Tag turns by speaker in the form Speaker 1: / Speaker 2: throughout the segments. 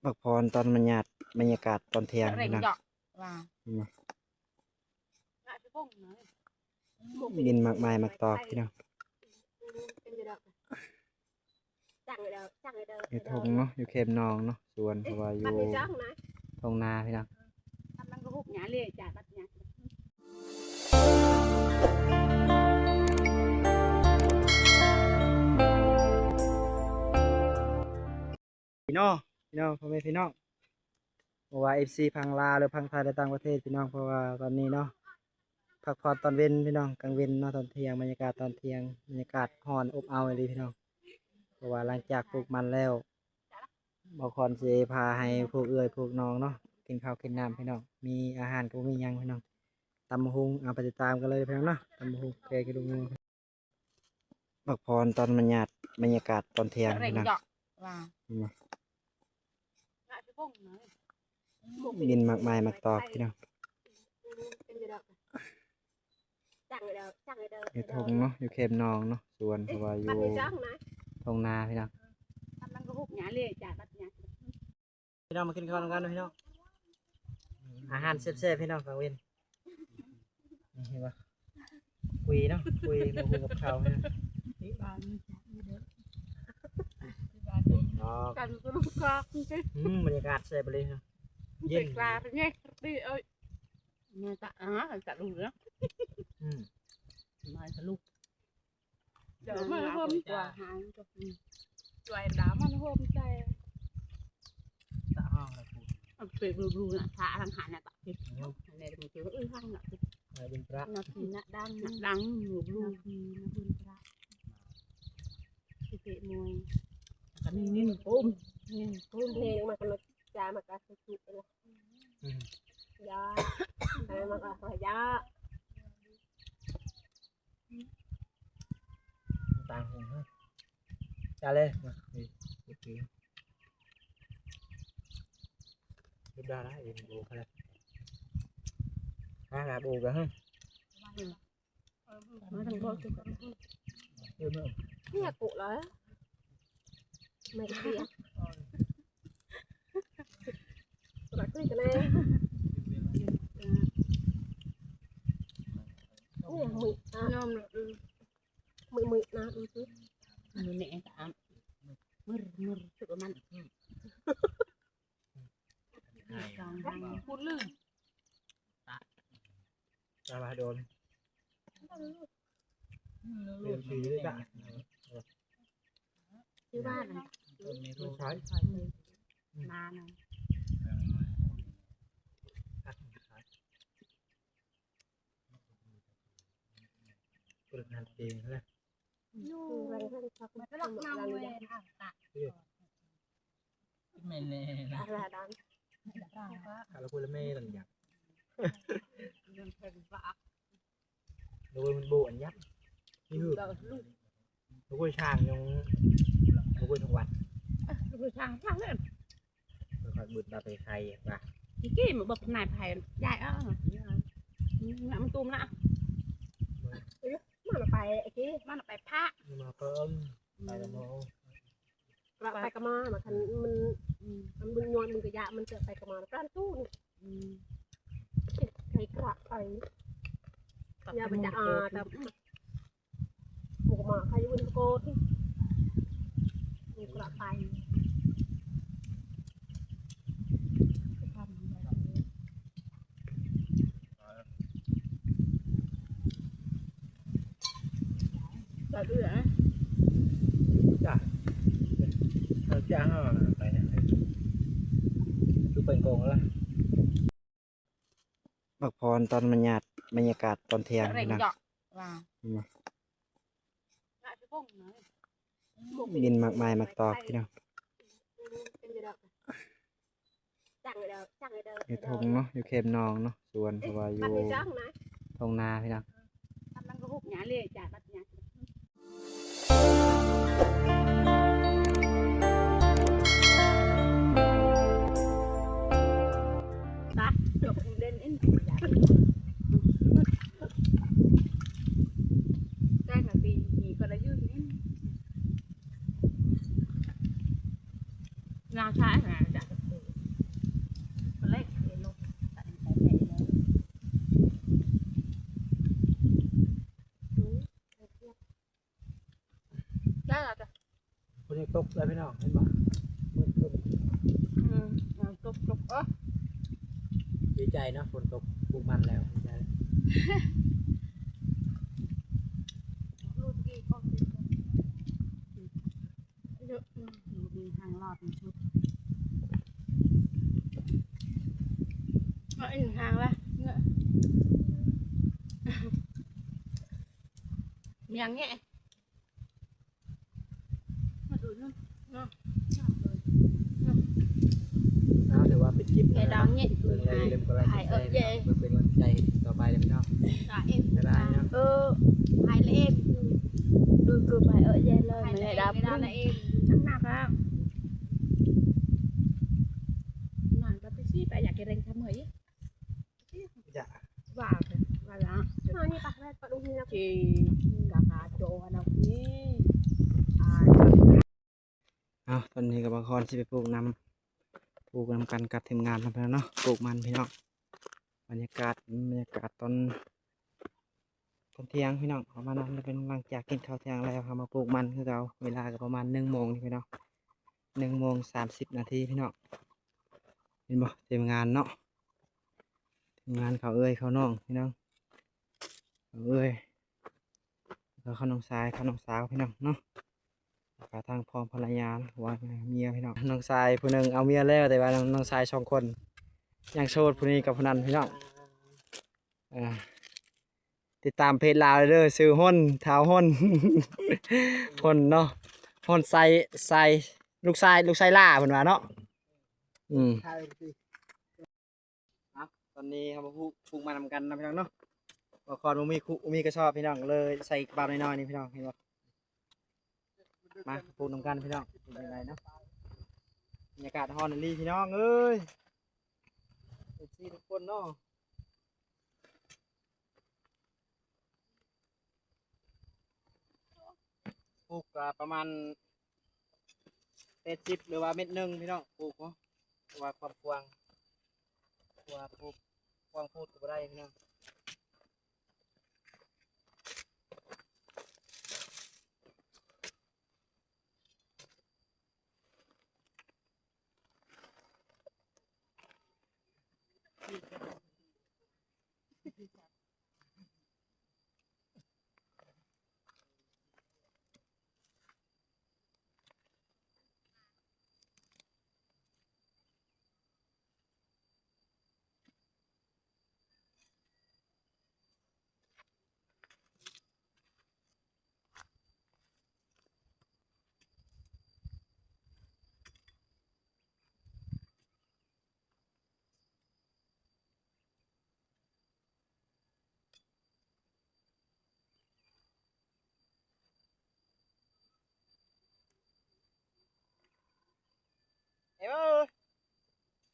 Speaker 1: พักผ่อนตอนบรรยากาศตอนเที่ยงพี่น้องดินมากมายมากตอกพี่น้องอยู่ทงเนาะอยู่เขมนองเนาะสวนเพราะว่าอยู่ทงนาพี่น้องพี่น้องพ่อแม่พี่น้องเพราะว่าFCพังลาหรือพังไทยในต่างประเทศพี่น้องเพราะว่าตอนนี้เนาะพักผ่อนตอนเว้นพี่น้องกลางเว้นเนาะตอนเที่ยงบรรยากาศตอนเที่ยงบรรยากาศร้อนอบอ้าวเลยพี่น้องเพราะว่าหลังจากปลูกมันแล้วบ่คอนสิพาให้พวกพวกน้องเนาะกินข้าวกินน้ำพี่น้องมีอาหารก็มีหยังพี่น้องตำบักหุ่งเอาไปติดตามกันเลยพี่น้องเนาะตำบักหุ่งแกงกระดูกงูพักผ่อนตอนบรรยากาศตอนเที่ยงพี่น้องดินมากมายมากตอกพี่น้องอยู่ทงเนาะอยู่เขมนองเนาะสวนเพราะว่าอยู่ทงนาพี่น้องพี่น้องมากินข้าวกันพี่น้องอาหารแซ่บๆพี่น้องฟังเว้นนี่เห็นปะคุยเนาะคุยมาคุยกับเขาเนี่ยกันก็ลูกกอกบรรยากาศแซ่บเลยครับเย็นปลาเป็นไงดีเอ้ยมาตะตะลูกเนาะมาตะลูกเดี๋ยวมาเพิ่มตัวหางกับตัวดามันเพิ่มใจตะห้องเลยคุณเปรี้ยวรูน่ะทาทางหันน่ะตะเปรี้ยวในเดี๋ยวมันเปรี้ยวห้างน่ะเป็นพระนาทีน่ะดังหนูรูทีนะเป็นพระที่เตะมวยกันนี่ปุ้มเพลงมากันมาจามากันสุดๆเลยยาอะไรมากันยาต่างหูฮะจาเลยมาโอเครูปได้แล้วเอ็นโบกันเลยlà bù cả ha mới thằng con cái nhà cụ đó mày cái gì đặt cái này mười na mười nè tạm mười sự của mình phun lư ra ba đồn liền xì đấy bạn chứ ba này mà này được hàng tiền thôi cái lọc nòng về mình nè là đón là quên mê lần nhặt đôi bộ nhát như hư đôi sàng trong đôi trong quạt đôi sàng khác đấy phải bứt ra phải khay và cái mà bậc này phải dài á ngậm tôm nè mà phải cái mà phải phá mà cơm phải làm hồ phải cà ma mà thành mình nhon mình cái dạ mình sẽ phải cà ma nó tu cái quạt phải nhà mình đã tập một mà khai quân cô thì một quạt phải rồi cứ đã dạ cha hả phải này cứเป็นโกงแล้วพักผ่อนตอนบรรยากาศตอนเที่ยงนะดินมากมายมากตอกพี่น้องอยู่ทงเนาะอยู่เขมนองเนาะสวนเพราะว่าอยู่ทงนาพี่น้องงาช้าไงจ้ะ
Speaker 2: ตกเลยพี่น้องเห็นบ่มืดตึ้ม
Speaker 1: ตก
Speaker 2: ดีใจเนาะฝนตกปลูกมันแล้วดีใจ
Speaker 1: ลูกกี่ก็เยอะมีทางรอดชุดอีกทางละเนี่ยยังไงมาดูนู่นเนาะ
Speaker 2: ถือว่าเป็นคลิป
Speaker 1: cái đó nhẹ
Speaker 2: เพื่อนเลยเริ่มกำลังใจเพื่อเป็นกำลังใจต่อไปเลยพี่น้อง
Speaker 1: em
Speaker 2: บ๊ายบายเนาะ
Speaker 1: hai là em cứ phải ở nhà lên mà này đáp là em nặng á nặng có tí xíu phải giặt cái răng thăm ấy
Speaker 2: จะ
Speaker 1: vào và là nó như bạc ra có đúng như chị cả cả chỗ đâu đi
Speaker 2: ตอนนี้กับบางคนที่ไปปลูกนำกันกับทีมงานทำแล้วเนาะปลูกมันพี่น้องบรรยากาศตอนเที่ยงพี่น้องประมาณนั้นเป็นหลังจากกินข้าวเที่ยงแล้วเรามาปลูกมันคือเราเวลาก็ประมาณ1 โมงพี่น้อง1 โมง 30 นาทีพี่น้องเห็นบ่ทีมงานเนาะทีมงานเขาเขาน้องพี่น้องเขาเขาน้องชายเขาน้องสาวพี่น้องเนาะทางพ่อภรรยาว่าเมียพี่น้องน้องชายผู้หนึ่งเอาเมียแล้วแต่ว่าน้องชาย2 คนยังโสดผู้นี้กับผู้นั้นพี่น้องติดตามเพจลาวเลยซื้อห้นเท้าห้น ห้นเนาะห้นใส่ลูกชายล่าเพิ่นว่าเนาะตอนนี้เขามาปลูกมานำกันนะพี่น้องเนาะบ่คอนมีกระสอบพี่น้องเลยใส่กระเป๋าน้อยๆนี่พี่น้องเห็นบ่มาปลูกนำกันพี่น้องเป็นยังไงเนาะบรรยากาศฮอนนี่พี่น้องเอ้ยทุกคนเนาะปลูกประมาณ80หรือว่า1 เมตรพี่น้องปลูกเนาะว่าความกว้างว่าปลูกกว้างพูดก็ได้พี่น้องเอ้ย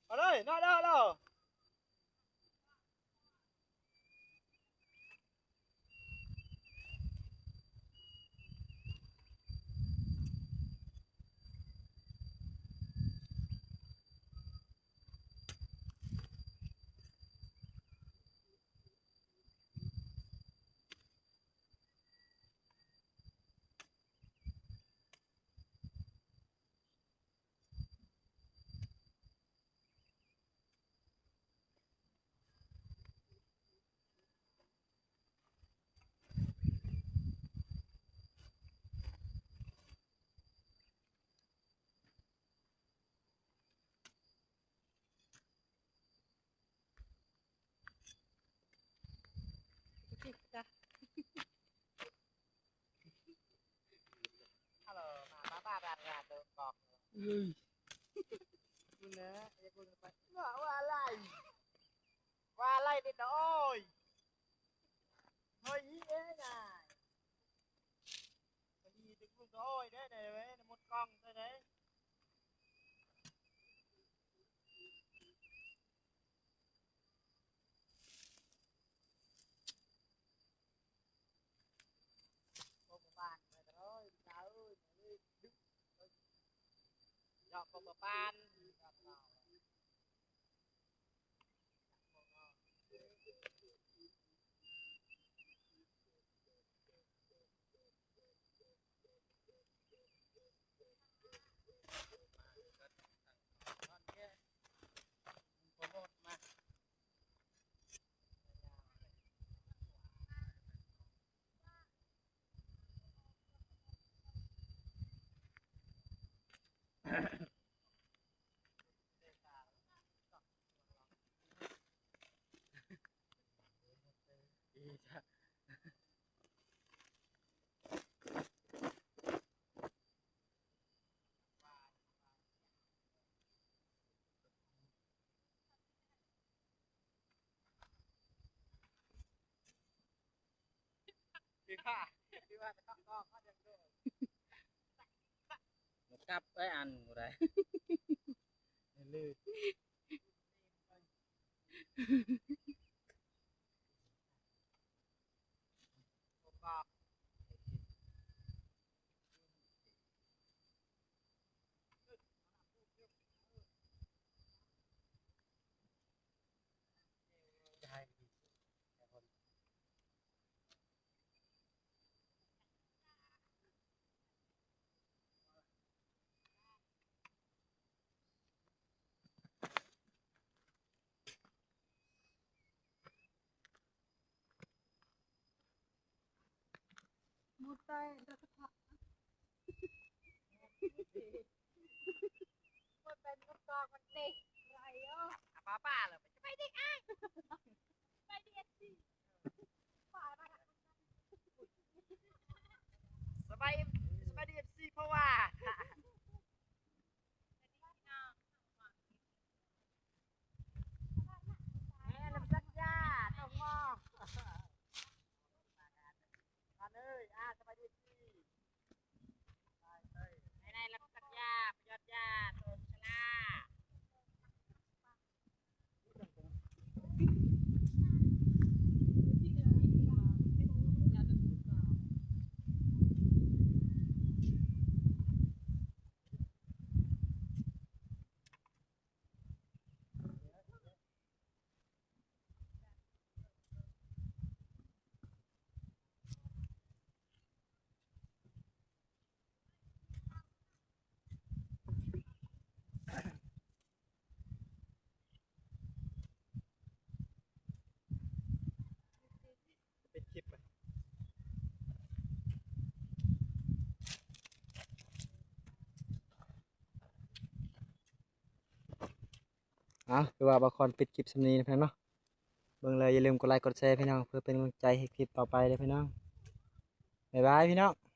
Speaker 2: เอาเลยน้อยๆแล้วฮัลโหลมาบ้านงานเดินกอกคุณนะอย่าคุณไปว่าอะไรดิโอ้ยเฮ้ยเอ้ยน่ะดีถึงคุณโอ้ยได้ไหมหมดกล้องได้ไหมบ้านไปเลยจ้าเอ้ยดอกของบ้าน กลับไปอันอะไรลื่น
Speaker 1: มุดไปแล้วก็พักมุดไปมุดกองมันเด็กไรอ่ะป้าเหรอไปเด็กอ่ะไปเด็กสิป้าสบายดีสิเพราะว่าแม่ลำสักยาต้องมองมาเลยสบายดีสิในลำสักยาพยอดยาต้นชลา
Speaker 2: เป็นคลิปไหมคือว่าบางคนปิดคลิปสำนีนะพี่น้องเนาะเบิ่งเลยอย่าลืมกดไลค์กดแชร์พี่น้องเพื่อเป็นกำลังใจให้คลิปต่อไปเลยพี่น้องบ๊ายบายพี่น้อง